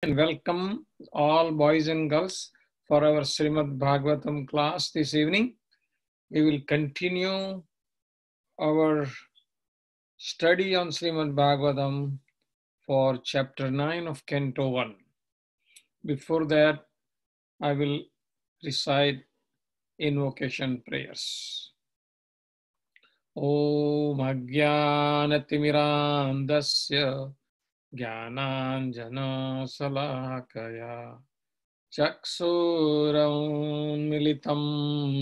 And welcome all boys and girls for our Shrimad Bhagwatam class this evening. We will continue our study on Shrimad Bhagwatam for chapter 9 of Canto 1. Before that, I will recite invocation prayers. Om Ajnanatimirandasya Jnananjana Salakaya चक्षुरुन्मिलितं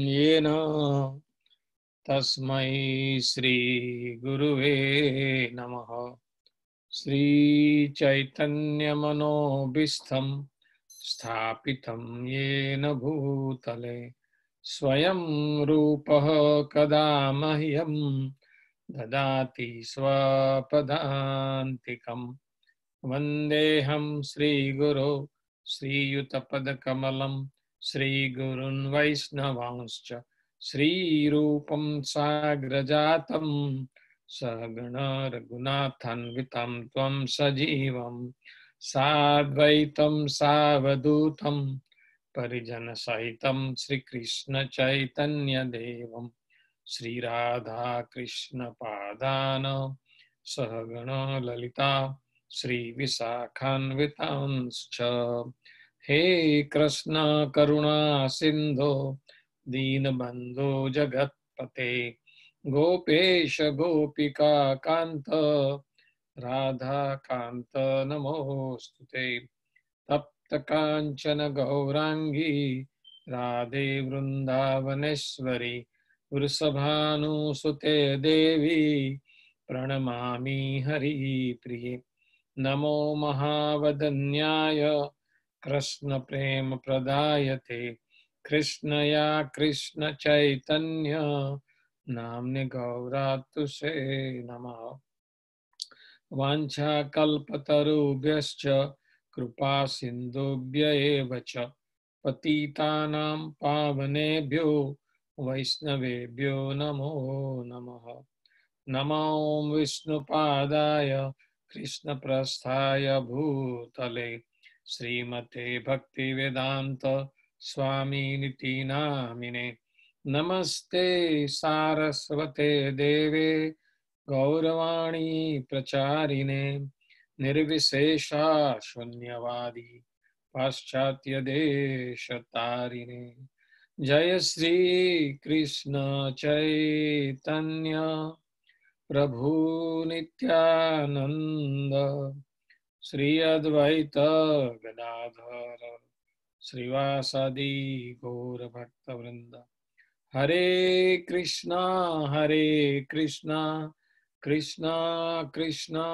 येन तस्मै श्रीगुरुवे नमः। श्रीचैतन्यमनोभीष्टं स्थापितं येन भूतले स्वयं रूपः कदा मह्यं ददाति स्वपदान्तिकं। वन्देऽहं श्रीगुरो श्रीयुतपदकमलं श्रीगुरुन् वैष्णवांश्च श्रीरूपं साग्रजातं सहगण रघुनाथान्वितं त्वं सजीवं साद्वैतं सावधूतं परिजनसहितं श्रीकृष्णचैतन्यदेवं श्रीराधाकृष्णपादान् सहगण ललिता श्रीविशाखान्वितांश्च। हे कृष्ण करुणा सिन्धो दीनबन्धो जगत्पते गोपेश गोपिका कान्त राधा कान्त नमोस्तुते। तप्त काञ्चन गौरांगी राधे वृन्दावनेश्वरी वृषभानुसुते देवी प्रणमामि हरिप्रिये। नमो महावदन्याय कृष्ण प्रेम प्रदायते कृष्णया कृष्ण चैतन्य नाम्ने गौरात्से नमः। वाञ्छाकल्पतरुभ्यश्च कृपा सिन्धुभ्य एव च पतितानां पावनेभ्यो वैष्णवेभ्यो नमो नमः। नमो विष्णुपादाय कृष्णप्रस्थाय भूतले श्रीमते भक्तिवेदान्त स्वामिनिति नामिने। नमस्ते सारस्वते देवे गौरवाणी प्रचारिणे निर्विशेषा शून्यवादी पाश्चात्य देशतारिणे। जय श्री कृष्ण चैतन्य प्रभु नित्यानंद श्री अद्वैत गदाधर श्रीवासादि गौर भक्त वृंद। हरे कृष्णा कृष्णा कृष्णा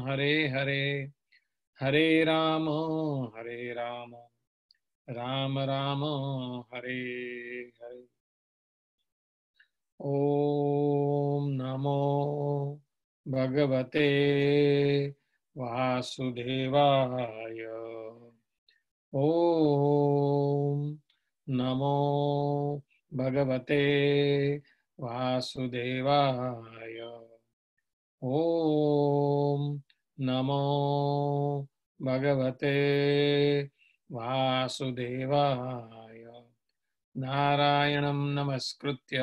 हरे हरे हरे राम राम राम हरे हरे। ओम नमो भगवते वासुदेवाय। ओम नमो भगवते वासुदेवाय। ओम नमो भगवते वासुदेवाय। नारायणं नमस्कृत्य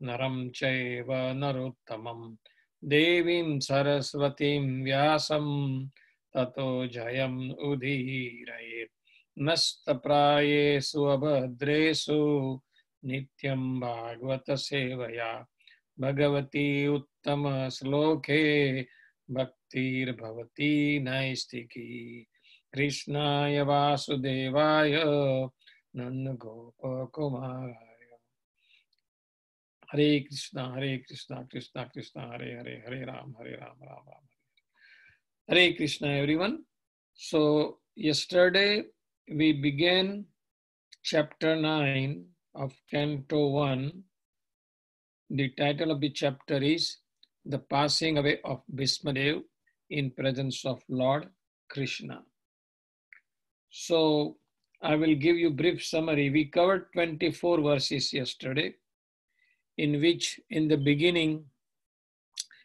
नरं चैव नरोत्तमं देवीं सरस्वतीं व्यासं ततो जयम् उदीरयेत्। नस्तप्रायेषु अभद्रेषु नित्यं भागवत सेवया भगवती उत्तम श्लोके भक्तिर्भवती नैष्टिकी। कृष्णाय वासुदेवाय नंद गोप कुमाराय। हरे Krishna Krishna Krishna Hare Hare Hare Ram Ram Ram. Hare Krishna everyone. So yesterday we began chapter 9 of Canto 1. The title of the chapter is The Passing Away of Bhismadev in Presence of Lord Krishna. So I will give you brief summary. We covered 24 verses yesterday, in which in the beginning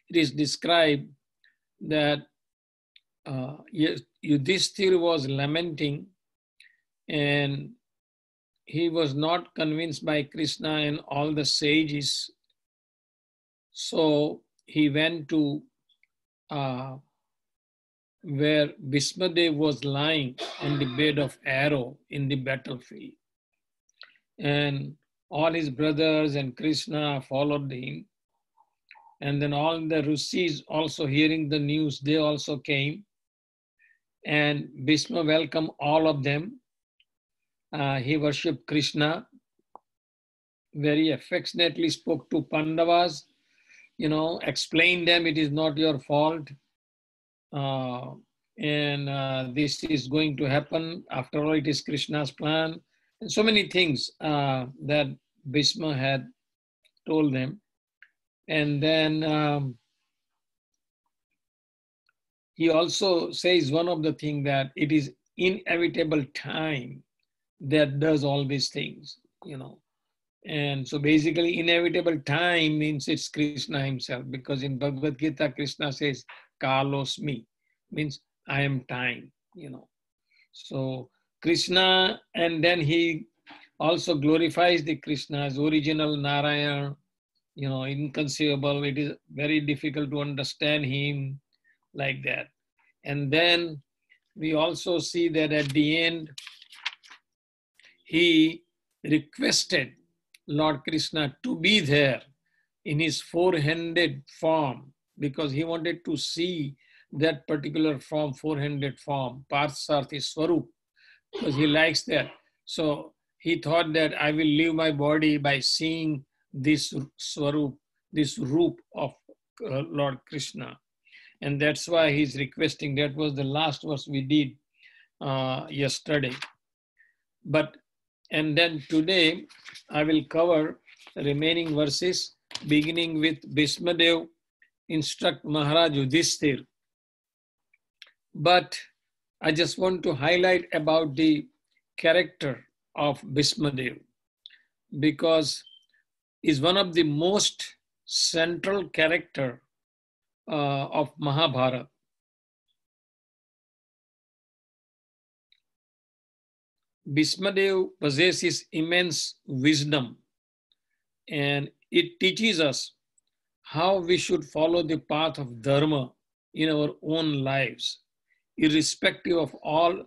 it is described that Yudhishthir was lamenting, and he was not convinced by Krishna and all the sages. So he went to where Bhismadev was lying on the bed of arrow in the battlefield. And all his brothers and Krishna followed him. And then all the Rishis also hearing the news, they also came. And Bhisma welcomed all of them. He worshipped Krishna, very affectionately spoke to Pandavas, explained them it is not your fault. And this is going to happen. After all, it is Krishna's plan. And so many things that Bhisma had told them. And then he also says one of the things that it is inevitable time that does all these things, And so basically inevitable time means it's Krishna himself, because in Bhagavad Gita, Krishna says, Kalosmi, means I am time, So Krishna, and then he also glorifies the Krishna as original Narayana, inconceivable. It is very difficult to understand him like that. And then we also see that at the end, he requested Lord Krishna to be there in his four-handed form, because he wanted to see that particular form, four-handed form, Parsarthi Swarup, because he likes that. So he thought that I will leave my body by seeing this Swarup, this Roop of Lord Krishna. And that's why he's requesting. That was the last verse we did yesterday. And then today I will cover the remaining verses, beginning with Bhismadev instruct Maharaj Yudhishthir. But I just want to highlight about the character of Bhismadev, because is one of the most central character of Mahabharata. Bhismadev possesses immense wisdom, and it teaches us how we should follow the path of dharma in our own lives, irrespective of all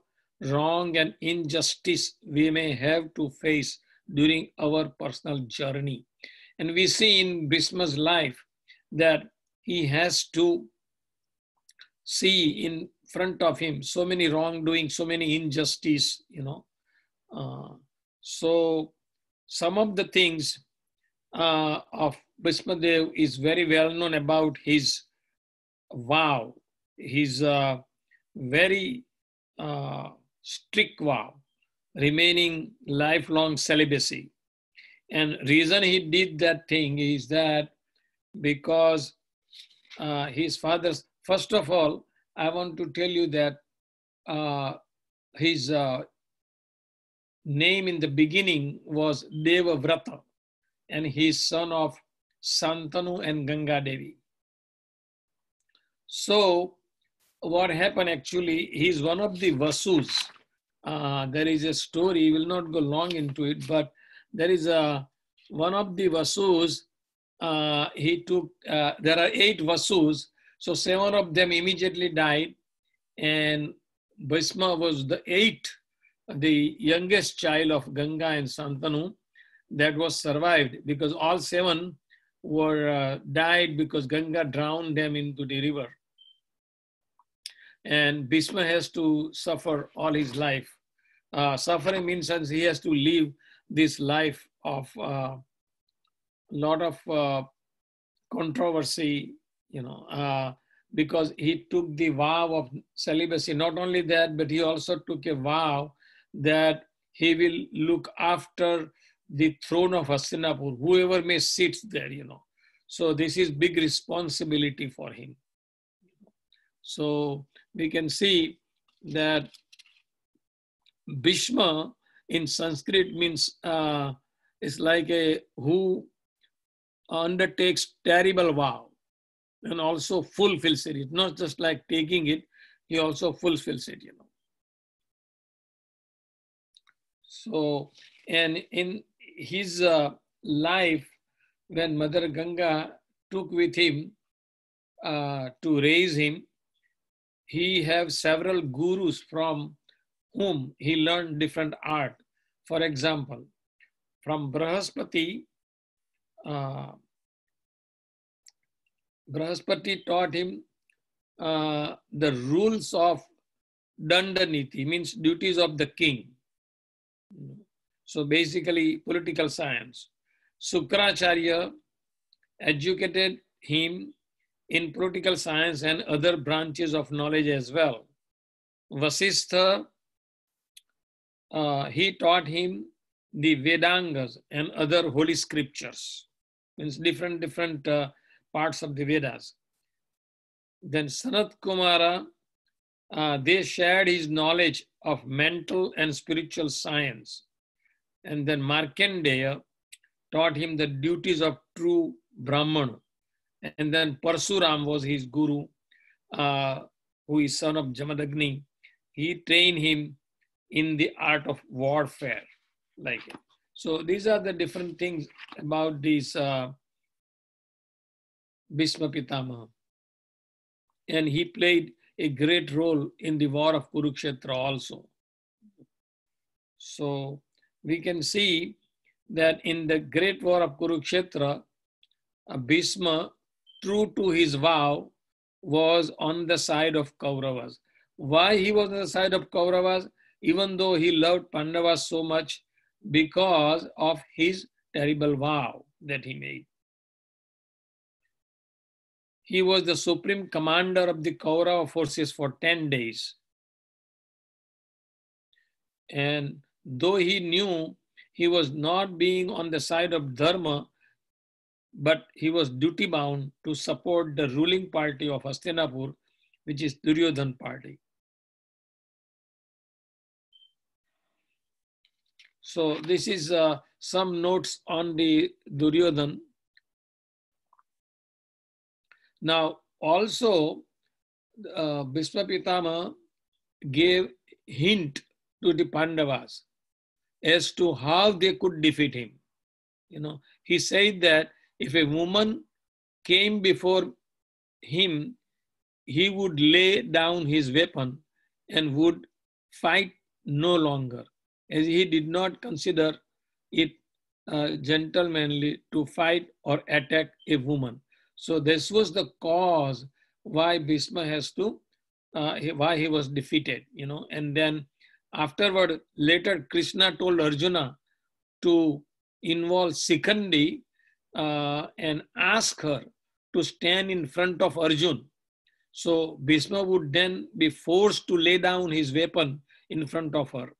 wrong and injustice we may have to face during our personal journey. And we see in Bhisma's life that he has to see in front of him so many wrongdoing, so many injustice, So some of the things of Bhismadev is very well known about his vow, his very strict vow, remaining lifelong celibacy. And reason he did that thing is that because his father's, first of all, I want to tell you that his name in the beginning was Devavrata, and he's son of Santanu and Ganga Devi. So what happened actually, he's one of the Vasus. There is a story, we will not go long into it, but there is one of the Vasus, he took, there are 8 Vasus, so 7 of them immediately died, and Bhisma was the 8th, the youngest child of Ganga and Santanu that was survived, because all 7 were died because Ganga drowned them into the river. And Bhisma has to suffer all his life. Suffering means he has to live this life of lot of controversy, because he took the vow of celibacy. Not only that, but he also took a vow that he will look after the throne of Hastinapur, whoever may sit there, So this is big responsibility for him. So we can see that Bhishma in Sanskrit means it's like a who undertakes terrible vow and also fulfills it. It's not just like taking it, he also fulfills it, So, and in his life, when Mother Ganga took with him to raise him, he have several gurus from whom he learned different art. For example, from Brahaspati, uh, Brahaspati taught him the rules of Dandaniti, means duties of the king. So basically political science. Sukracharya educated him in political science and other branches of knowledge as well. Vasistha, he taught him the Vedangas and other holy scriptures, means different parts of the Vedas. Then Sanat Kumara, they shared his knowledge of mental and spiritual science. And then Markandeya taught him the duties of true Brahman. And then Parsuram was his guru, who is son of Jamadagni. He trained him in the art of warfare. Like it. So these are the different things about this Bhishma Pitamaha. And he played a great role in the war of Kurukshetra also. So we can see that in the great war of Kurukshetra, Bhishma, true to his vow, was on the side of Kauravas. Why he was on the side of Kauravas? Even though he loved Pandavas so much, because of his terrible vow that he made. He was the supreme commander of the Kaurava forces for 10 days. And though he knew he was not being on the side of Dharma, but he was duty bound to support the ruling party of Hastinapur, which is Duryodhan party. So this is some notes on the Duryodhan. Now also Bhishma Pitama gave hint to the Pandavas as to how they could defeat him. He said that if a woman came before him, he would lay down his weapon and would fight no longer, as he did not consider it gentlemanly to fight or attack a woman. So this was the cause why Bhishma has to, why he was defeated, and then afterward, later Krishna told Arjuna to involve Sikhandi and ask her to stand in front of Arjun. So Bhishma would then be forced to lay down his weapon in front of her.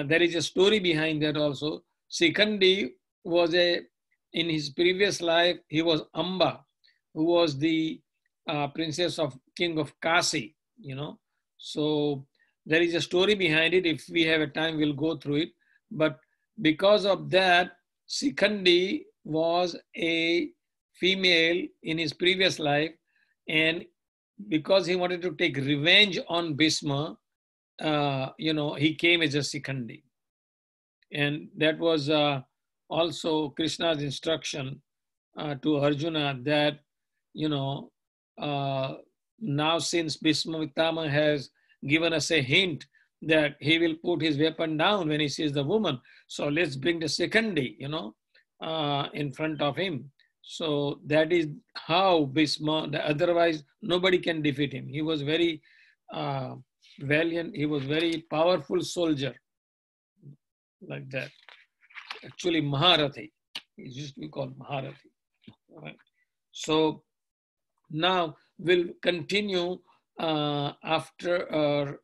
There is a story behind that also. Sikhandi was in his previous life, he was Amba, who was the princess of king of Kasi, So there is a story behind it. If we have a time, we'll go through it. But because of that, Sikhandi was a female in his previous life, and because he wanted to take revenge on Bhishma, he came as a Sikhandi. And that was also Krishna's instruction to Arjuna that, now since Bhishma Pitama has given us a hint that he will put his weapon down when he sees the woman, so let's bring the Sikhandi, in front of him. So that is how Bhishma, otherwise nobody can defeat him. He was very valiant, he was very powerful soldier, like that. Actually Maharathi, he used to be called Maharathi. All right. So now we'll continue after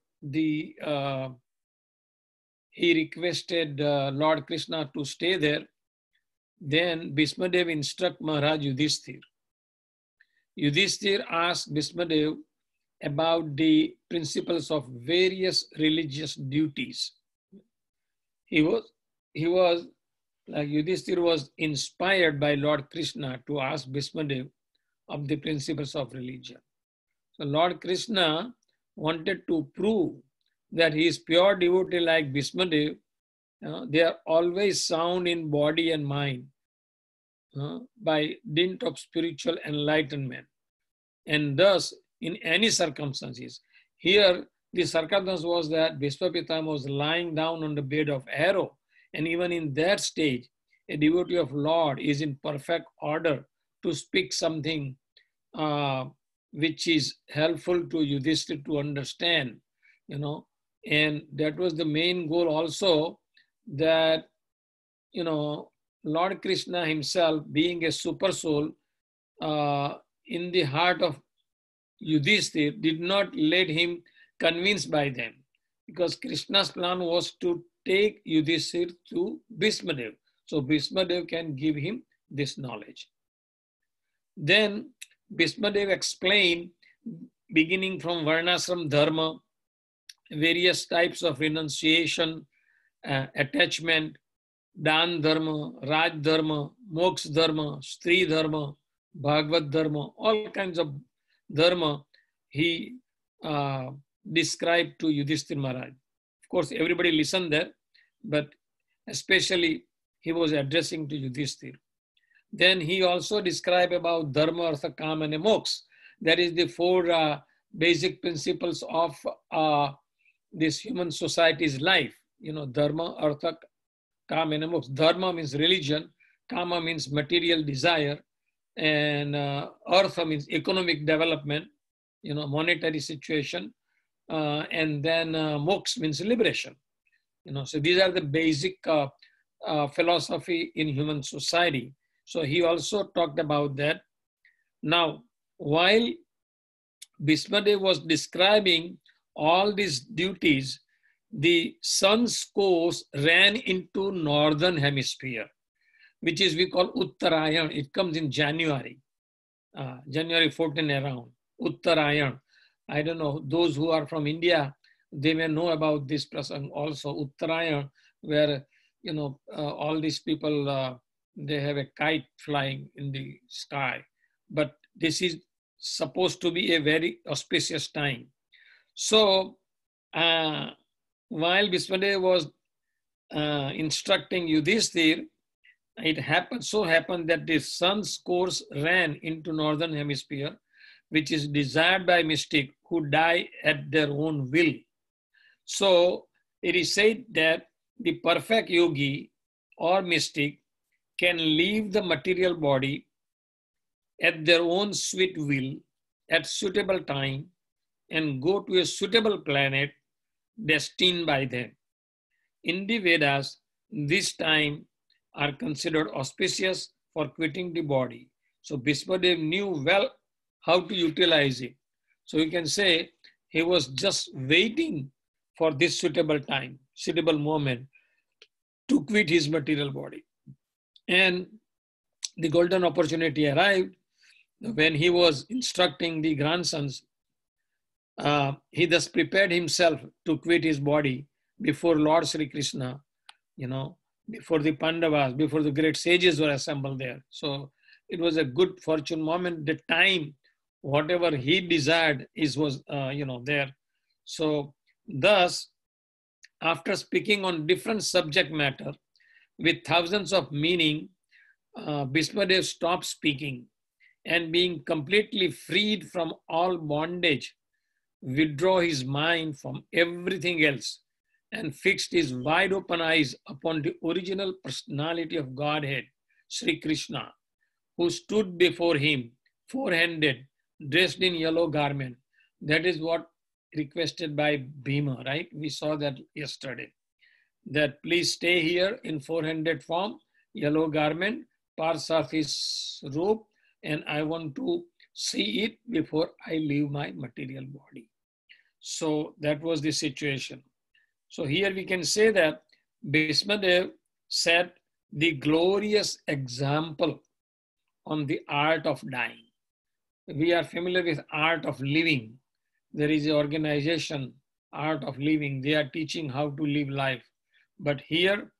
he requested Lord Krishna to stay there. Then Bhishmadev instruct Maharaj Yudhishthir. Yudhishthir asked Bhishmadev about the principles of various religious duties. He was like Yudhishthir was inspired by Lord Krishna to ask Bhishmadev of the principles of religion. So Lord Krishna wanted to prove that he is pure devotee like Bhismadev, they are always sound in body and mind by dint of spiritual enlightenment. And thus, in any circumstances, here the circumstance was that Bhisma Pitama was lying down on the bed of arrow, and even in that stage, a devotee of Lord is in perfect order to speak something which is helpful to Yudhishthira to understand, and that was the main goal also, that, Lord Krishna himself, being a super soul in the heart of Yudhishthira, did not let him convinced by them, because Krishna's plan was to take Yudhishthira to Bhismadev, so Bhismadev can give him this knowledge. Then Bhismadev explained, beginning from Varnashram Dharma, various types of renunciation, attachment, Dan Dharma, Raj Dharma, Moksha Dharma, Stri Dharma, Bhagavad Dharma, all kinds of Dharma he described to Yudhishthira Maharaj. Of course, everybody listened there, but especially he was addressing to Yudhishthira. Then he also described about Dharma, Artha, Kama, and Moksha. That is the four basic principles of this human society's life. Dharma, Artha, Kama, and Moksha. Dharma means religion, Kama means material desire, and Artha means economic development, monetary situation, and then Moksha means liberation. So these are the basic philosophy in human society. So he also talked about that. Now, while Bhismadev was describing all these duties, the sun's course ran into northern hemisphere, which is we call Uttarayan. It comes in January, January 14 around, Uttarayan. I don't know, those who are from India, they may know about this prasang also, Uttarayan, where, all these people, they have a kite flying in the sky. But this is supposed to be a very auspicious time. So, while Bhismadev was instructing Yudhishthira, it so happened that the sun's course ran into northern hemisphere, which is desired by mystic who die at their own will. So it is said that the perfect yogi or mystic can leave the material body at their own sweet will at suitable time and go to a suitable planet destined by them. In the Vedas, this time are considered auspicious for quitting the body. So Bhismadev knew well how to utilize it. So you can say he was just waiting for this suitable time, suitable moment to quit his material body. And the golden opportunity arrived when he was instructing the grandsons. He thus prepared himself to quit his body before Lord Sri Krishna, before the Pandavas, before the great sages were assembled there. So it was a good fortune moment. The time, whatever he desired was there. So thus, after speaking on different subject matter with thousands of meaning, Bhismadev stopped speaking and, being completely freed from all bondage, withdraw his mind from everything else and fixed his wide open eyes upon the original personality of Godhead, Sri Krishna, who stood before him, four-handed, dressed in yellow garment. That is what requested by Bhima, right? We saw that yesterday. That please stay here in four-handed form, yellow garment, parts of his robe, and I want to see it before I leave my material body. So that was the situation. So here we can say that Bhismadev set the glorious example on the art of dying. We are familiar with art of living. There is an organization, art of living. They are teaching how to live life. But here,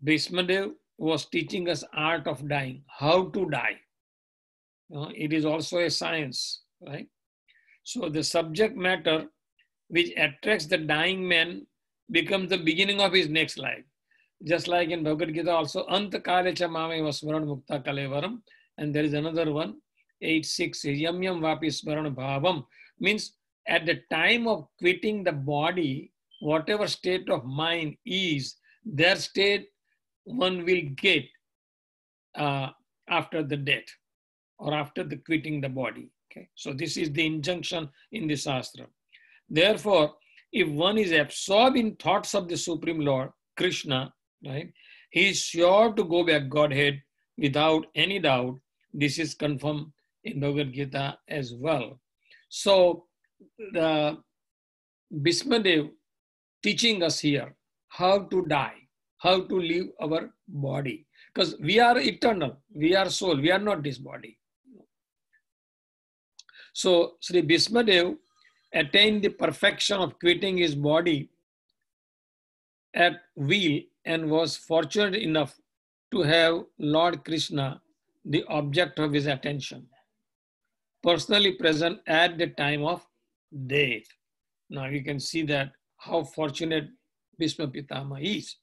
Bhismadev was teaching us art of dying, how to die. It is also a science, right? So the subject matter which attracts the dying man becomes the beginning of his next life. Just like in Bhagavad Gita also, Anta kale cha mame vasmaran mukta kalevaram. And there is another one, 8.6, yam yam vapi smaran bhavam. Means at the time of quitting the body, whatever state of mind is, their state one will get after the death or after the quitting the body. Okay, so this is the injunction in the Shastra. Therefore, if one is absorbed in thoughts of the Supreme Lord, Krishna, right, he is sure to go back Godhead without any doubt. This is confirmed in Bhagavad Gita as well. So, the Bhismadev teaching us here how to die, how to leave our body. Because we are eternal, we are soul, we are not this body. So, Sri Bhismadev attained the perfection of quitting his body at will and was fortunate enough to have Lord Krishna, the object of his attention, personally present at the time of death. Now you can see that how fortunate Bhisma Pitama is.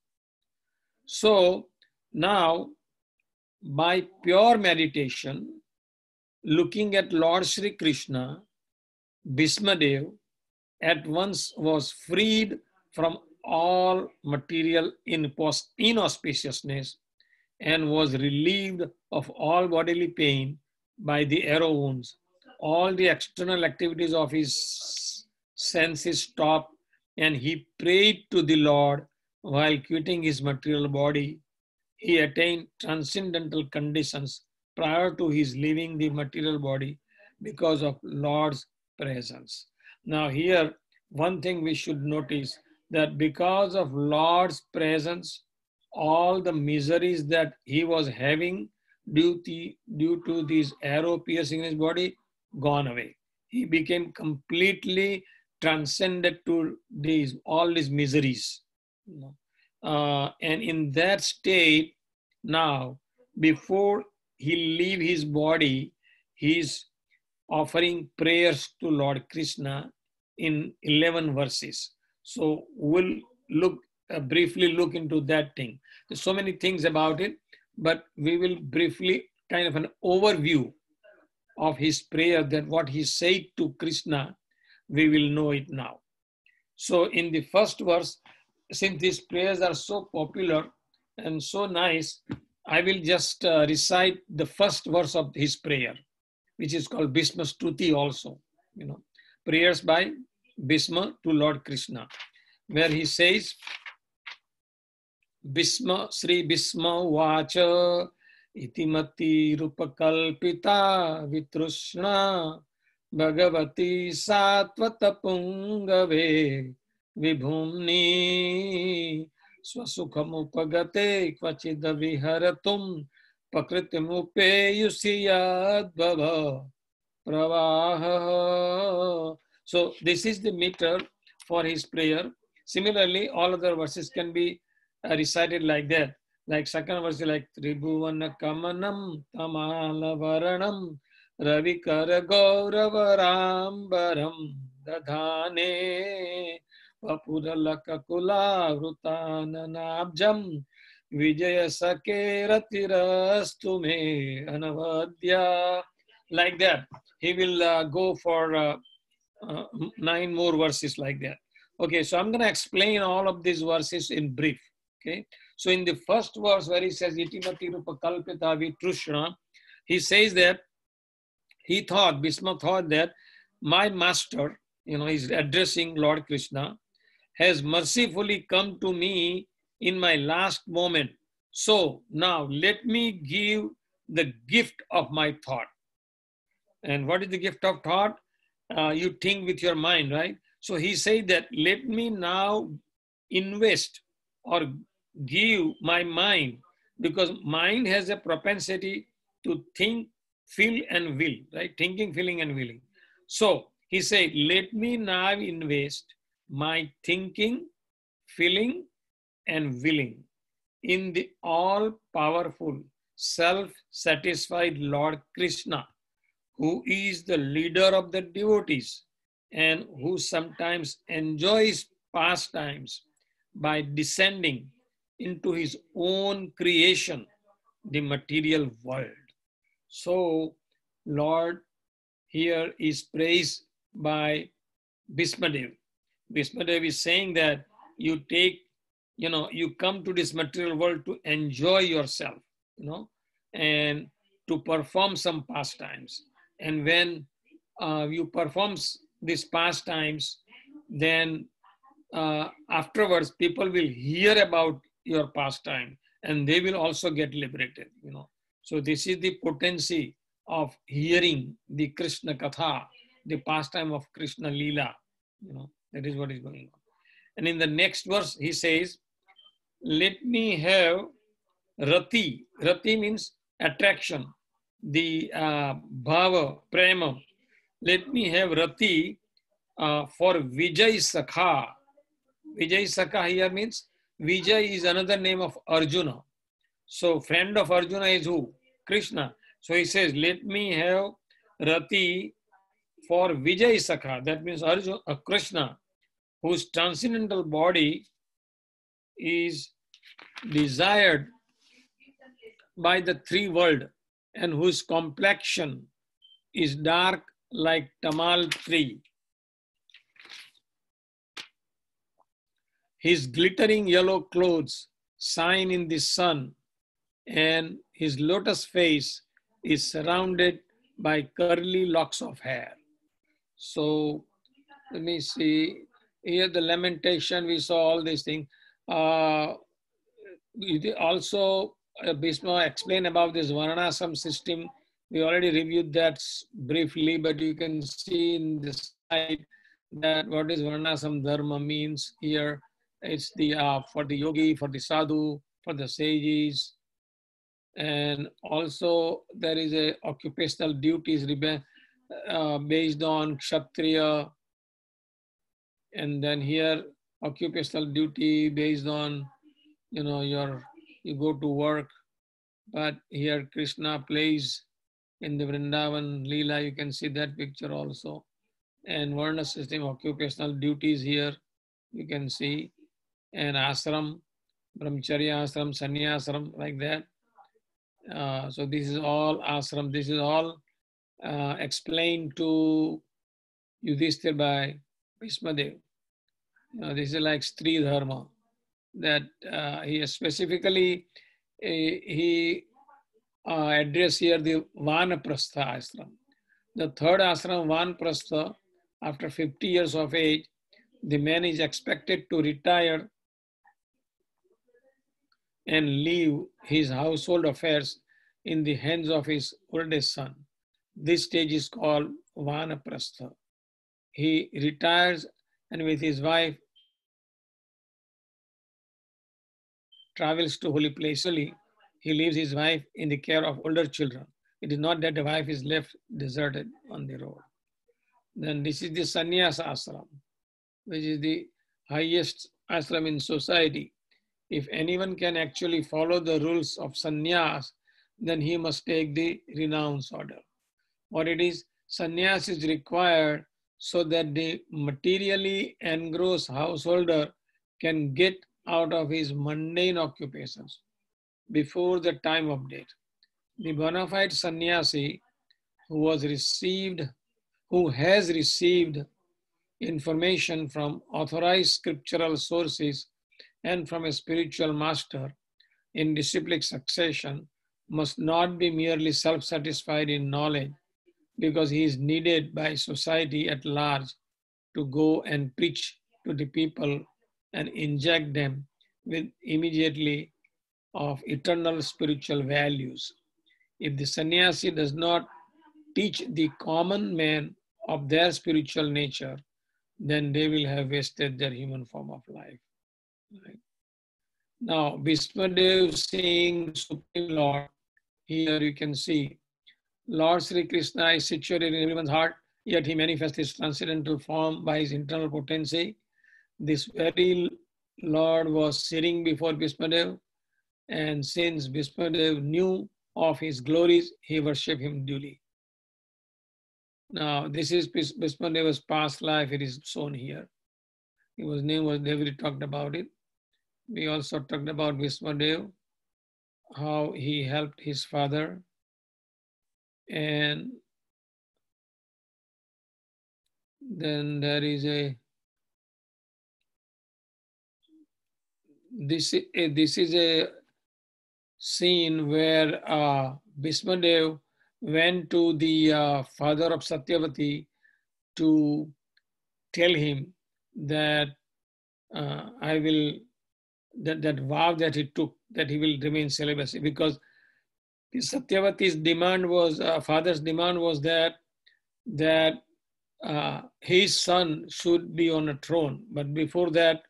So now by pure meditation, looking at Lord Sri Krishna, Bhismadev at once was freed from all material inauspiciousness and was relieved of all bodily pain by the arrow wounds. All the external activities of his senses stopped, and he prayed to the Lord while quitting his material body. He attained transcendental conditions prior to his leaving the material body because of Lord's presence. Now here, one thing we should notice, that because of Lord's presence, all the miseries that he was having due to this arrow piercing his body gone away. He became completely transcended to all these miseries. And in that state, now, before he leave his body, he's offering prayers to Lord Krishna in 11 verses. So we'll briefly look into that thing. There's so many things about it, but we will briefly kind of an overview of his prayer, that what he said to Krishna, we will know it now. So in the first verse, since these prayers are so popular and so nice, I will just recite the first verse of his prayer, which is called Bhisma Stuti also, prayers by Bhisma to Lord Krishna, where he says, Bhisma, Sri Bhisma Vacha, Itimati Rupakalpita Vitrushna, Bhagavati Satvata Pungave, Vibhumni, Swasukhamupagate, Kvachida Viharatum, Pakritimupeyusiyadbhava Pravaha. So this is the meter for his prayer. Similarly, all other verses can be recited like that. Like second verse, like Tribhuvana Kamanam Tamalavaranam Ravikara Gauravarambaram Dadhane Vapuralakakula Vrutananabjam Vijaya Sakeratirastu me Anavadya. Like that. He will go for 9 more verses like that. Okay, so I'm going to explain all of these verses in brief. Okay, so in the first verse where he says Itimati Rupa Kalpita Vitrushna, he says that Bhisma thought that my master, he's addressing Lord Krishna, has mercifully come to me in my last moment. So now let me give the gift of my thought. And what is the gift of thought? You think with your mind, right? So he said that let me now invest or give my mind, because mind has a propensity to think, feel, and will, right? Thinking, feeling, and willing. So he said, let me now invest my thinking, feeling, and willing in the all-powerful, self-satisfied Lord Krishna, who is the leader of the devotees and who sometimes enjoys pastimes by descending into his own creation, the material world. So, Lord here is praised by Bhismadev. Bhismadev is saying that you take, you come to this material world to enjoy yourself, and to perform some pastimes. And when you perform these pastimes, then afterwards people will hear about your pastime and they will also get liberated. So this is the potency of hearing the Krishna Katha, the pastime of Krishna Leela. That is what is going on. And in the next verse, he says, let me have rati. Rati means attraction, the bhava, prema. Let me have rati for Vijay Sakha. Vijay Sakha here means Vijay is another name of Arjuna. So friend of Arjuna is who? Krishna. So he says, let me have rati for Vijay Sakha. That means Arjuna, Krishna, whose transcendental body is desired by the three world and whose complexion is dark like tamal tree. His glittering yellow clothes shine in the sun, and his lotus face is surrounded by curly locks of hair. So let me see. Here the lamentation, we saw all these things. Also, Bhisma explained about this Varnasam system. We already reviewed that briefly, but you can see in this slide that what is Varnasam Dharma means here. It's the for the yogi, for the sadhu, for the sages, and also there is a occupational duties based on Kshatriya, and then here occupational duty based on you go to work, but here Krishna plays in the Vrindavan Leela. You can see that picture also, and Varna system occupational duties here you can see, and ashram, brahmacharya ashram, sannyasram, like that. So this is all ashram. This is all explained to Yudhishthir by Bhismadev. This is like Stri Dharma, that he specifically he addressed here the Vanaprastha ashram. The third ashram, Vanaprastha, after 50 years of age, the man is expected to retire and leave his household affairs in the hands of his oldest son. This stage is called Vanaprastha. He retires and with his wife travels to holy places. He leaves his wife in the care of older children. It is not that the wife is left deserted on the road. Then this is the sannyasa ashram, which is the highest ashram in society. If anyone can actually follow the rules of sannyas, then he must take the renounce order. What it is, sannyas is required so that the materially engrossed householder can get out of his mundane occupations before the time of death. The bona fide sannyasi who has received information from authorized scriptural sources and from a spiritual master in disciplic succession must not be merely self-satisfied in knowledge, because he is needed by society at large to go and preach to the people and inject them with immediately of eternal spiritual values. If the sannyasi does not teach the common man of their spiritual nature, then they will have wasted their human form of life. Right? Now, Bhismadev saying Supreme Lord, here you can see Lord Sri Krishna is situated in everyone's heart, yet he manifests his transcendental form by his internal potency. This very Lord was sitting before Bhismadev, and since Bhismadev knew of his glories, he worshipped him duly. Now, this is Bhismadeva's past life. It is shown here. His name was, they already talked about it. We also talked about Bhismadev, how he helped his father. And then there is this is a scene where Bhismadev went to the father of Satyavati to tell him that I will, that vow that he took, that he will remain celibacy, because Satyavati's demand was, father's demand was that his son should be on a throne. But before that,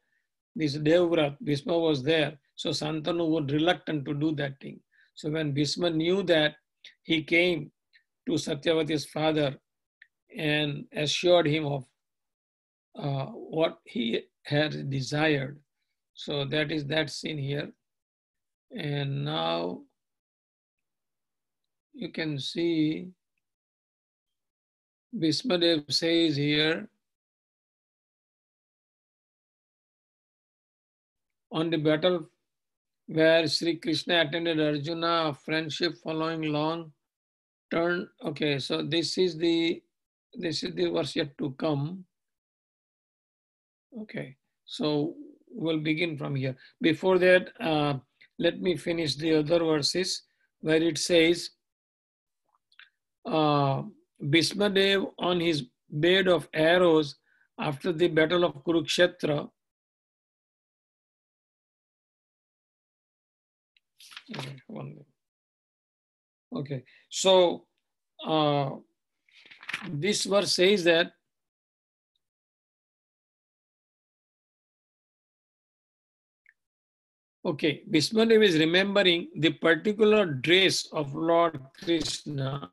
this Devvrat, Bhisma was there. So Santanu was reluctant to do that thing. So when Bhisma knew that, he came to Satyavati's father and assured him of what he had desired. So that is that scene here. And now you can see Bhismadev says here, on the battle where Sri Krishna attended Arjuna, friendship following long turn. Okay, so this is the verse yet to come. Okay, so we'll begin from here. Before that, let me finish the other verses where it says, Bhismadev on his bed of arrows after the battle of Kurukshetra. Okay, so this verse says that okay, Bhismadev is remembering the particular dress of Lord Krishna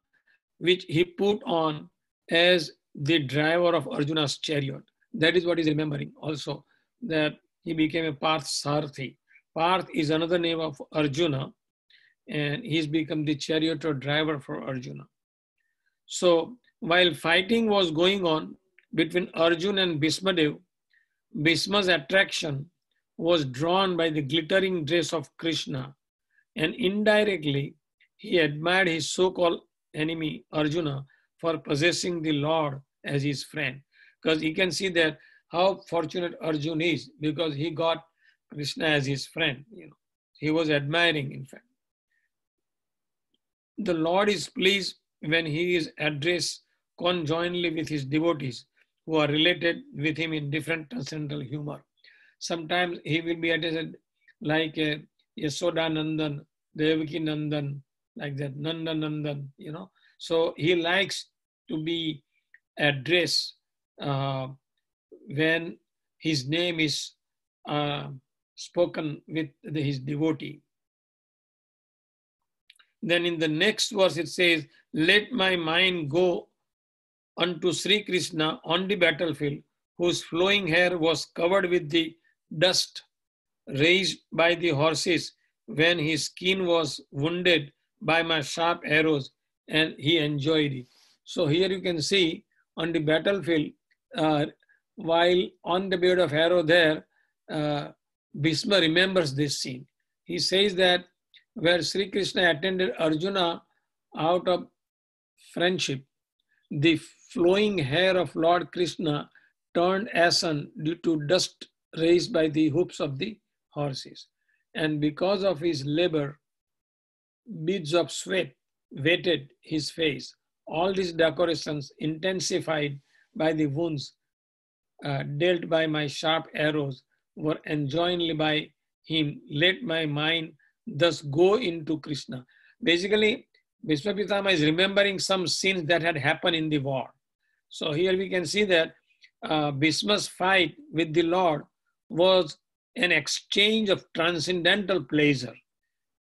which he put on as the driver of Arjuna's chariot. That is what he's remembering also, that he became a Parth Sarthi. Parth is another name of Arjuna, and he's become the chariot or driver for Arjuna. So while fighting was going on between Arjuna and Bhismadev, Bhisma's attraction was drawn by the glittering dress of Krishna, and indirectly he admired his so-called enemy Arjuna for possessing the Lord as his friend. Because you can see that how fortunate Arjuna is, because he got Krishna as his friend. He was admiring, in fact. The Lord is pleased when he is addressed conjointly with his devotees who are related with him in different transcendental humor. Sometimes he will be addressed like Yasoda Nandan, Devaki Nandan, like that, Nanda Nandan, So he likes to be addressed when his name is spoken with his devotee. Then in the next verse it says, let my mind go unto Sri Krishna on the battlefield, whose flowing hair was covered with the dust raised by the horses when his skin was wounded by my sharp arrows, and he enjoyed it. So here you can see on the battlefield, while on the bed of arrow there, Bhisma remembers this scene. He says that where Sri Krishna attended Arjuna out of friendship, the flowing hair of Lord Krishna turned ashen due to dust raised by the hoofs of the horses. And because of his labor, beads of sweat wetted his face. All these decorations, intensified by the wounds dealt by my sharp arrows, were enjoined by him. Let my mind thus go into Krishna. Basically, Bhisma Pitama is remembering some scenes that had happened in the war. So here we can see that Bhisma's fight with the Lord was an exchange of transcendental pleasure.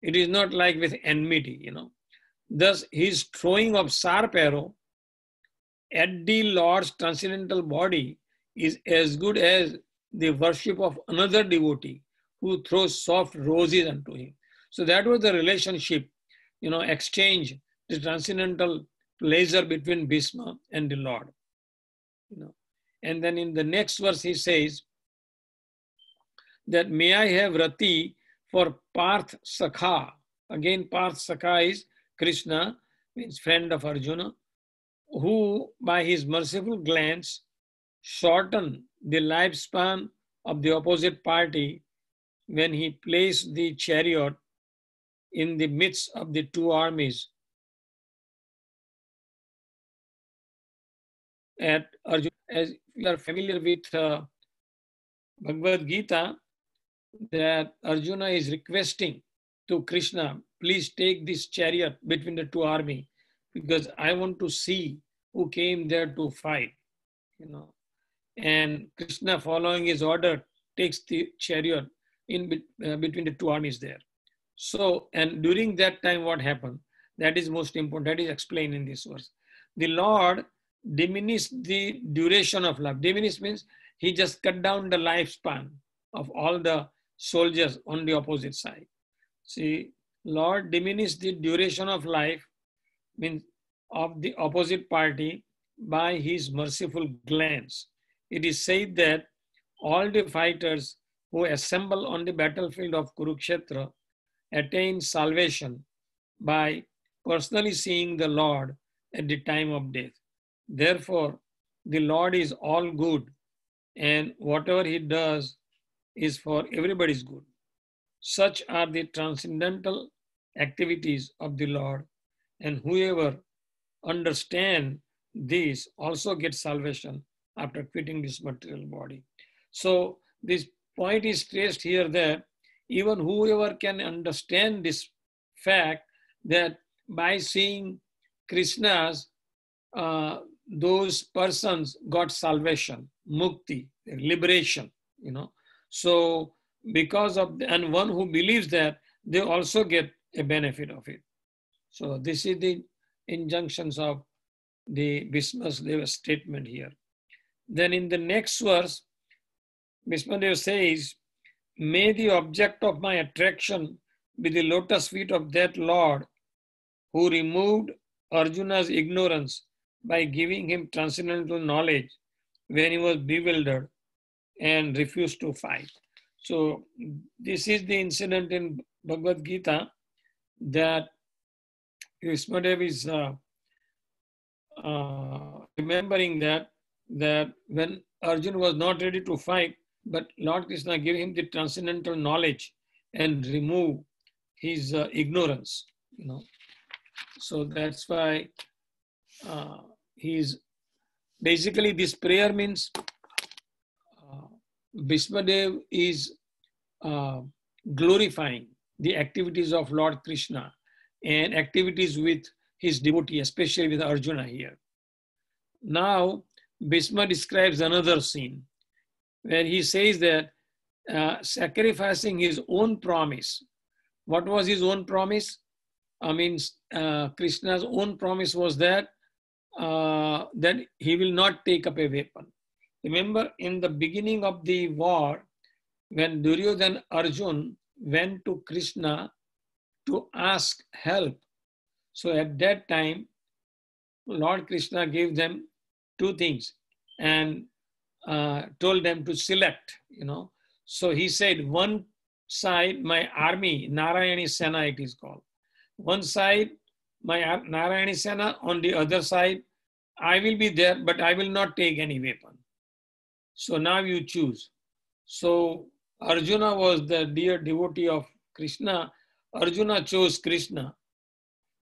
It is not like with enmity, Thus, his throwing of sharp arrow at the Lord's transcendental body is as good as the worship of another devotee who throws soft roses unto him. So that was the relationship, exchange, the transcendental pleasure between Bhishma and the Lord. And then in the next verse he says that may I have rati for Parth Sakha. Again, Parth Sakha is Krishna, means friend of Arjuna, who by his merciful glance shortened the lifespan of the opposite party when he placed the chariot in the midst of the two armies at Arjuna. As we are familiar with Bhagavad Gita, that Arjuna is requesting to Krishna, please take this chariot between the two armies because I want to see who came there to fight. And Krishna, following his order, takes the chariot in between the two armies there. So, and during that time, what happened? That is most important. That is explained in this verse. The Lord diminished the duration of life. Diminish means he just cut down the lifespan of all the soldiers on the opposite side. See, Lord diminished the duration of life, means of the opposite party, by his merciful glance. It is said that all the fighters who assemble on the battlefield of Kurukshetra attain salvation by personally seeing the Lord at the time of death. Therefore, the Lord is all good, and whatever he does is for everybody's good. Such are the transcendental activities of the Lord, and whoever understands this also gets salvation after quitting this material body. So this point is stressed here that even whoever can understand this fact that by seeing Krishna's, those persons got salvation, mukti, liberation, So because of, and one who believes that, they also get a benefit of it. So this is the injunctions of the Bhishma statement here. Then in the next verse, Bhishma says, may the object of my attraction be the lotus feet of that Lord who removed Arjuna's ignorance by giving him transcendental knowledge when he was bewildered and refused to fight. So this is the incident in Bhagavad Gita that Bhishma is remembering that when Arjuna was not ready to fight, but Lord Krishna gave him the transcendental knowledge and remove his ignorance, So that's why he's basically, this prayer means Bhishmadev is glorifying the activities of Lord Krishna and activities with his devotee, especially with Arjuna here. Now, Bhishma describes another scene where he says that sacrificing his own promise. What was his own promise? Krishna's own promise was that he will not take up a weapon. Remember, in the beginning of the war, when Duryodhana Arjun went to Krishna to ask help, so at that time, Lord Krishna gave them two things and told them to select, So he said, one side, my army, Narayani Sena it is called. One side, my Narayani Sena, on the other side, I will be there, but I will not take any weapon. So now you choose. So Arjuna was the dear devotee of Krishna. Arjuna chose Krishna.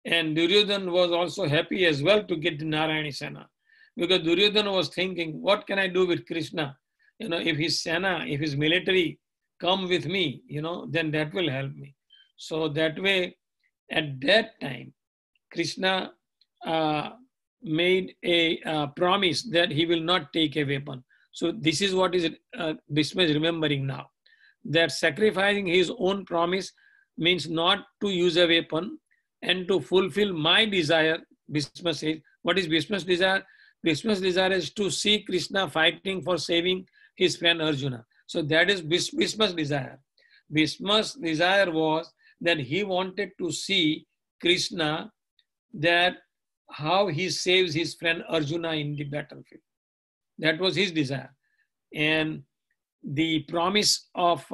And Duryodhana was also happy as well to get the Narayani Sena. Because Duryodhana was thinking, what can I do with Krishna? If his Sena, if his military come with me, then that will help me. So that way, at that time, Krishna made a promise that he will not take a weapon. So this is what is Bhishma is remembering now. That sacrificing his own promise means not to use a weapon and to fulfill my desire. Bhishma says, what is Bhishma's desire? Bhishma's desire is to see Krishna fighting for saving his friend Arjuna. So that is Bhishma's desire. Bhishma's desire was that he wanted to see Krishna that how he saves his friend Arjuna in the battlefield. That was his desire. And the promise of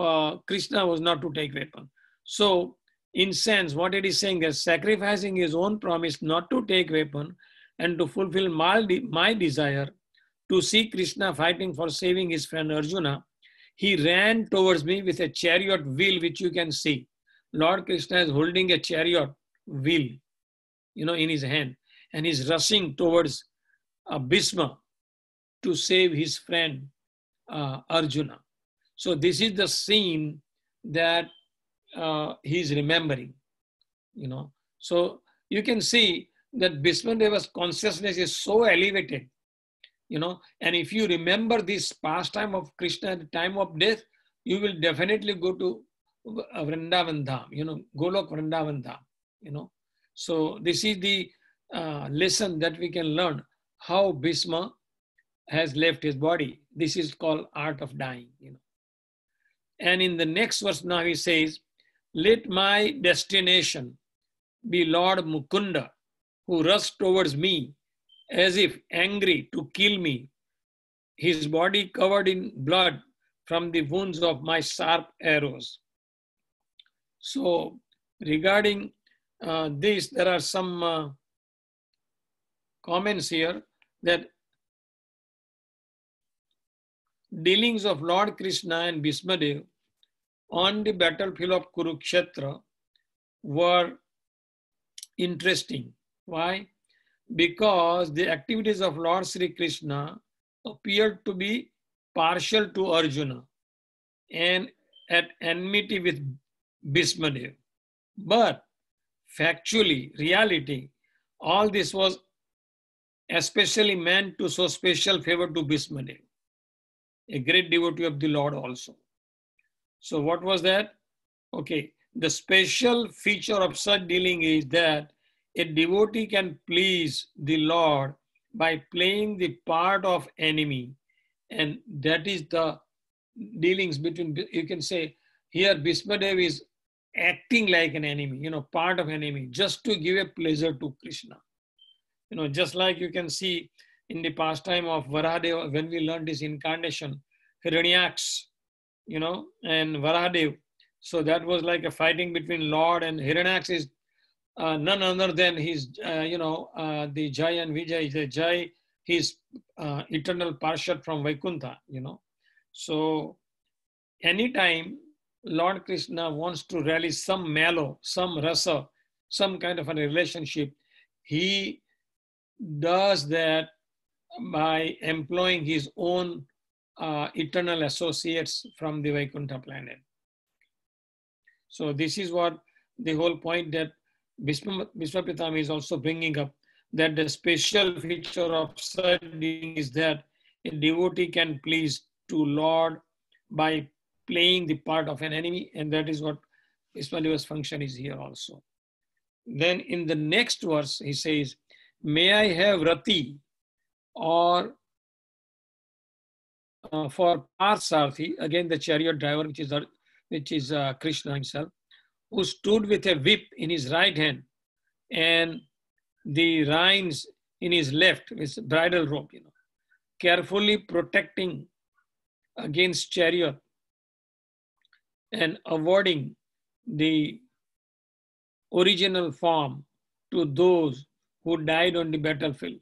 Krishna was not to take weapon. So, in sense, what it is saying is sacrificing his own promise not to take weapon and to fulfill my desire to see Krishna fighting for saving his friend Arjuna, he ran towards me with a chariot wheel, which you can see. Lord Krishna is holding a chariot wheel, in his hand, and he's rushing towards Bhishma to save his friend Arjuna. So this is the scene that he's remembering, So you can see that Bhishma Deva's consciousness is so elevated, and if you remember this pastime of Krishna at the time of death, you will definitely go to Vrindavan Dham, Golok Vrindavan Dham, So this is the lesson that we can learn, how Bhishma has left his body. This is called art of dying, And in the next verse now he says, let my destination be Lord Mukunda, who rushed towards me as if angry to kill me, his body covered in blood from the wounds of my sharp arrows. So regarding this, there are some comments here that dealings of Lord Krishna and Bhishmadev on the battlefield of Kurukshetra were interesting. Why? Because the activities of Lord Sri Krishna appeared to be partial to Arjuna and at enmity with Bhishmadev. But factually, reality, all this was especially meant to show special favor to Bhishmadev, a great devotee of the Lord also. So what was that? Okay, the special feature of such dealing is that a devotee can please the Lord by playing the part of enemy. And that is the dealings between, you can say, here Bhishmadev is acting like an enemy, part of enemy, just to give a pleasure to Krishna. Just like you can see in the pastime of Varahadev, when we learned this incarnation, Hiranyaks, and Varahadev. So that was like a fighting between Lord, and Hiranyaks is none other than his, the Jai and Vijay. The Jai, his eternal Parshad from Vaikuntha, So anytime Lord Krishna wants to rally some mellow, some rasa, some kind of a relationship, he does that by employing his own eternal associates from the Vaikuntha planet. So this is what the whole point that Bhishma Pitama is also bringing up, that the special feature of such dealing is that a devotee can please to Lord by playing the part of an enemy, and that is what Bhishmadeva's function is here also. Then in the next verse, he says, may I have Rati, or for Parsarthi, again the chariot driver, which is Krishna himself, who stood with a whip in his right hand and the reins in his left, with bridle rope, carefully protecting against chariot and awarding the original form to those who died on the battlefield,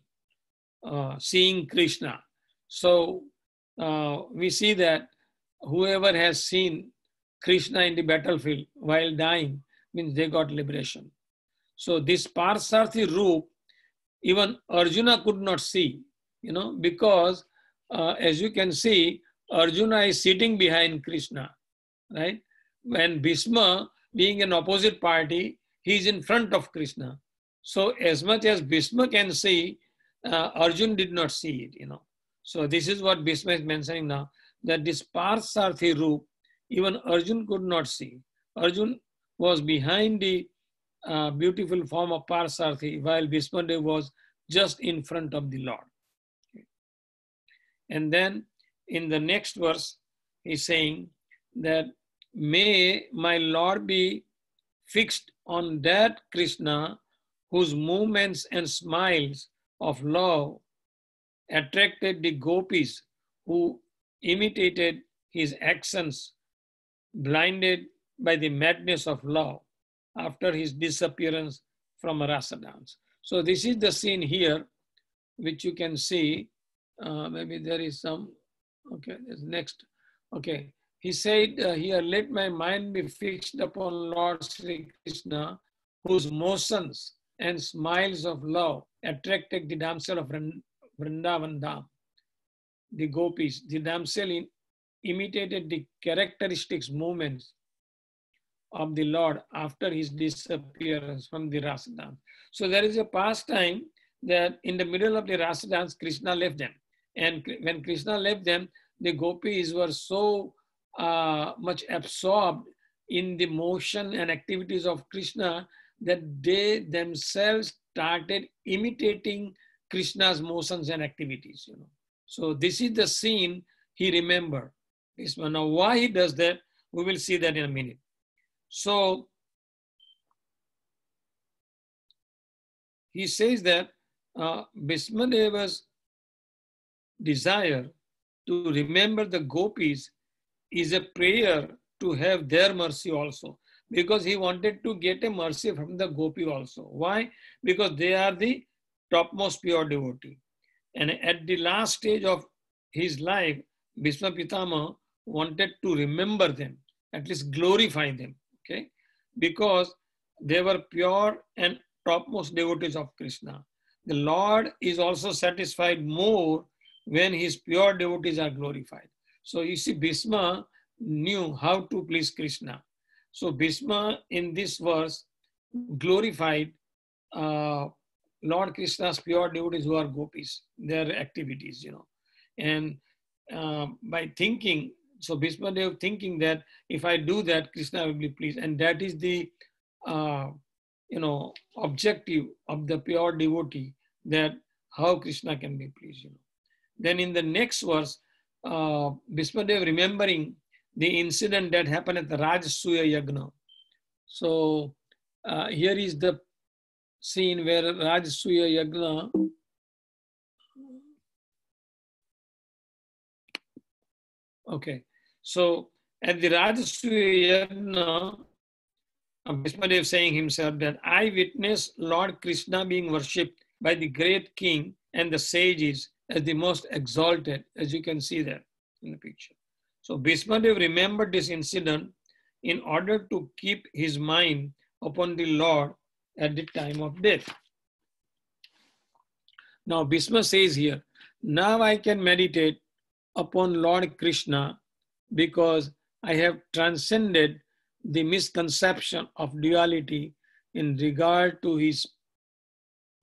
seeing Krishna. So we see that whoever has seen Krishna in the battlefield while dying means they got liberation. So this Parsarthi Roop, even Arjuna could not see, because as you can see, Arjuna is sitting behind Krishna, right? When Bhishma, being an opposite party, he is in front of Krishna. So as much as Bhishma can see, Arjuna did not see it, So this is what Bhishma is mentioning now, that this Parsarthi Roop, even Arjuna could not see. Arjuna was behind the beautiful form of Parsarthi, while Bhishmadev was just in front of the Lord. And then in the next verse, he's saying that may my Lord be fixed on that Krishna whose movements and smiles of love attracted the gopis who imitated his actions, blinded by the madness of love after his disappearance from a rasa dance. So this is the scene here, which you can see. Maybe there is some, okay, there's next. Okay, he said here, let my mind be fixed upon Lord Sri Krishna, whose motions and smiles of love attracted the damsel of Vrindavan Dham, the gopis. The damsel imitated the characteristics movements of the Lord after his disappearance from the rasa dance. So there is a pastime that in the middle of the rasa dance, Krishna left them. And when Krishna left them, the gopis were so much absorbed in the motion and activities of Krishna that they themselves started imitating Krishna's motions and activities. You know, so this is the scene he remembered. This one. Now, why he does that, we will see that in a minute. So he says that Bhismadeva's desire to remember the gopis is a prayer to have their mercy also, because he wanted to get a mercy from the gopi also. Why? Because they are the topmost pure devotee. And at the last stage of his life, Bhisma Pitama wanted to remember them, at least glorify them, okay? Because they were pure and topmost devotees of Krishna. The Lord is also satisfied more when his pure devotees are glorified. So you see, Bhisma knew how to please Krishna. So Bhisma in this verse glorified Lord Krishna's pure devotees who are gopis, their activities, you know. And by thinking, so Bhisma Dev thinking that if I do that, Krishna will be pleased. And that is the, you know, objective of the pure devotee, that how Krishna can be pleased, you know. Then in the next verse, Bhisma Dev remembering the incident that happened at the Rajasuya Yagna. So here is the scene where Rajasuya Yagna, okay, so at the Rajasuya Yagna, Bhismadev saying himself that I witnessed Lord Krishna being worshipped by the great king and the sages as the most exalted, as you can see there in the picture. So Bhismadev remembered this incident in order to keep his mind upon the Lord at the time of death. Now Bhisma says here, now I can meditate upon Lord Krishna because I have transcended the misconception of duality in regard to his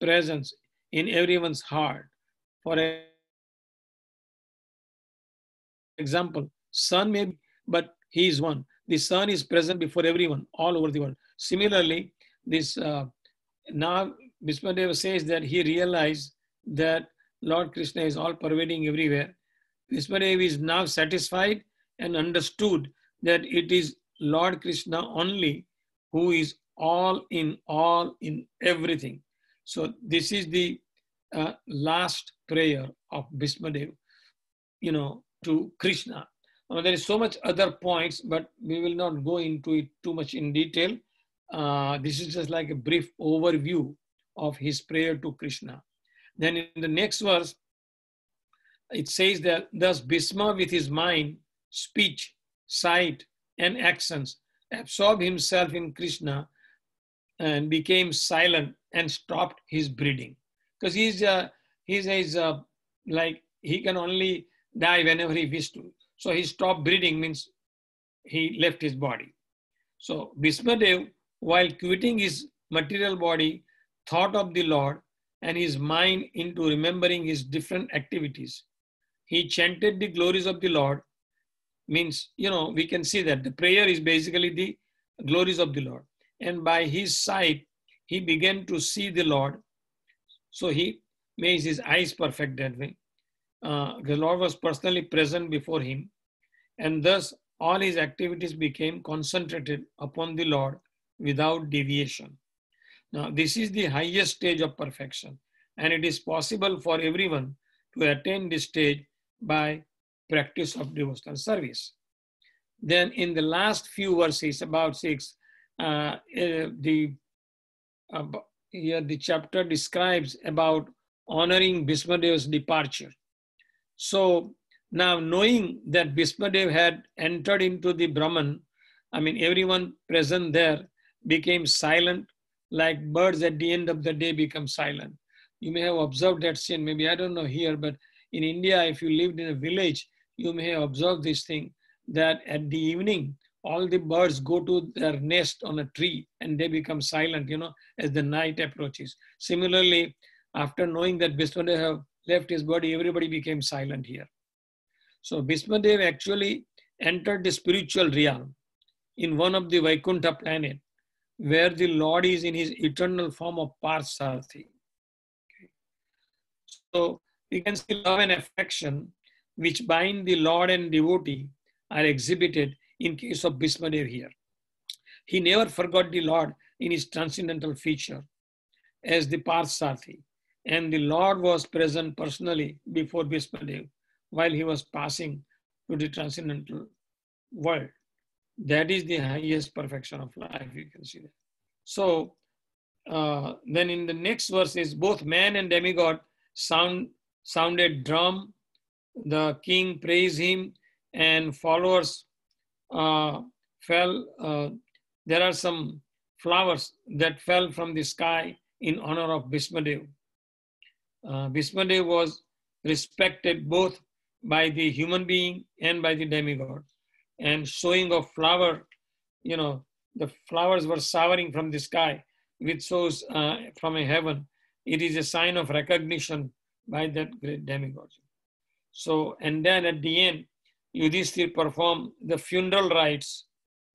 presence in everyone's heart. For example, sun may be, but he is one. The sun is present before everyone, all over the world. Similarly, this now Bhismadeva says that he realized that Lord Krishna is all pervading everywhere. Bhismadeva is now satisfied and understood that it is Lord Krishna only who is all in everything. So this is the last prayer of Bhismadeva, you know, to Krishna. Now, there is so much other points, but we will not go into it too much in detail. This is just like a brief overview of his prayer to Krishna. Then in the next verse, it says that thus Bhisma with his mind, speech, sight, and actions absorbed himself in Krishna and became silent and stopped his breathing. Because he's like he can only die whenever he wishes to. So he stopped breathing means he left his body. So Bhismadev, while quitting his material body, thought of the Lord and his mind into remembering his different activities. He chanted the glories of the Lord, means, you know, we can see that the prayer is basically the glories of the Lord. And by his sight, he began to see the Lord. So he made his eyes perfect that way. The Lord was personally present before him. And thus all his activities became concentrated upon the Lord without deviation. Now, this is the highest stage of perfection, and it is possible for everyone to attain this stage by practice of devotional service. Then in the last few verses, about 6, the here the chapter describes about honoring Bhismadev's departure. So now knowing that Bhismadev had entered into the Brahman, I mean, everyone present there became silent, like birds at the end of the day become silent. You may have observed that scene, maybe I don't know here, but in India, if you lived in a village, you may have observed this thing, that at the evening, all the birds go to their nest on a tree and they become silent, as the night approaches. Similarly, after knowing that Bhismadev have left his body, everybody became silent here. So Bhismadev actually entered the spiritual realm in one of the Vaikuntha planet, where the Lord is in his eternal form of Parsarthi. Okay. So we can see love and affection which bind the Lord and devotee are exhibited in case of Bhismadev here. He never forgot the Lord in his transcendental feature as the Parsarthi, and the Lord was present personally before Bhismadev while he was passing to the transcendental world. That is the highest perfection of life, you can see that. So then in the next verses, both man and demigod sounded drum, the king praised him, and followers fell. There are some flowers that fell from the sky in honor of Bhismadev. Bhismadev was respected both by the human being and by the demigod. And showing of flower, the flowers were showering from the sky, which shows from a heaven. It is a sign of recognition by that great demigod. So, and then at the end, Yudhishthir performed the funeral rites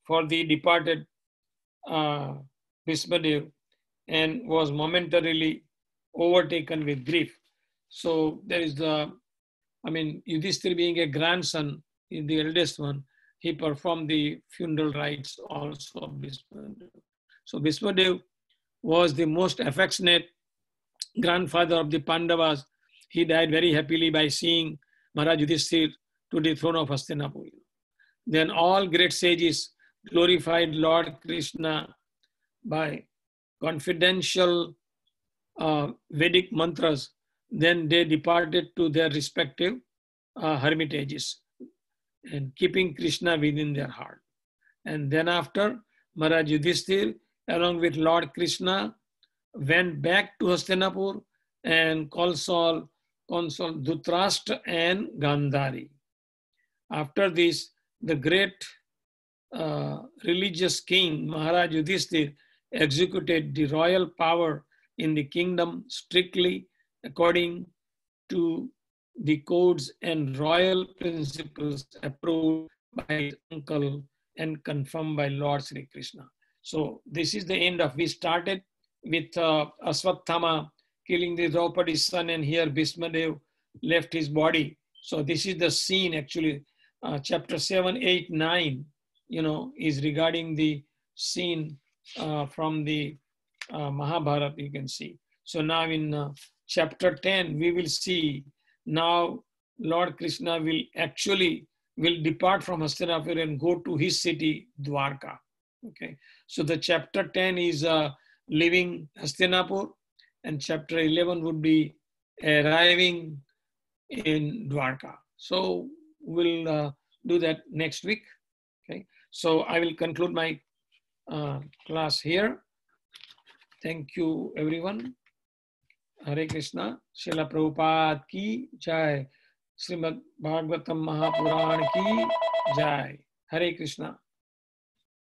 for the departed Bhismadev and was momentarily overtaken with grief. So there is Yudhishthir being a grandson, the eldest one, he performed the funeral rites also of Bhismadev. So Bhismadev was the most affectionate grandfather of the Pandavas. He died very happily by seeing Maharaj Yudhishthir to the throne of Hastinapur. Then all great sages glorified Lord Krishna by confidential Vedic mantras. Then they departed to their respective hermitages and keeping Krishna within their heart. And then after, Maharaj Yudhishthir, along with Lord Krishna, went back to Hastinapur and consoled Dhritarashtra and Gandhari. After this, the great religious king, Maharaj Yudhishthir, executed the royal power in the kingdom strictly according to the codes and royal principles approved by his uncle and confirmed by Lord Sri Krishna. So this is the end of, we started with Aswathama killing the Draupadi's son, and here Bhismadev left his body. So this is the scene actually, chapter 7, 8, 9, is regarding the scene from the Mahabharata, you can see. So now in chapter 10, we will see now Lord Krishna will depart from Hastinapur and go to his city, Dwarka. Okay. So the chapter 10 is leaving Hastinapur, and chapter 11 would be arriving in Dwarka. So we'll do that next week. Okay. So I will conclude my class here. Thank you, everyone. Hare Krishna. Srila Prabhupada ki jai. Shrimad Bhagwatam Mahapuran ki jai. Hare Krishna.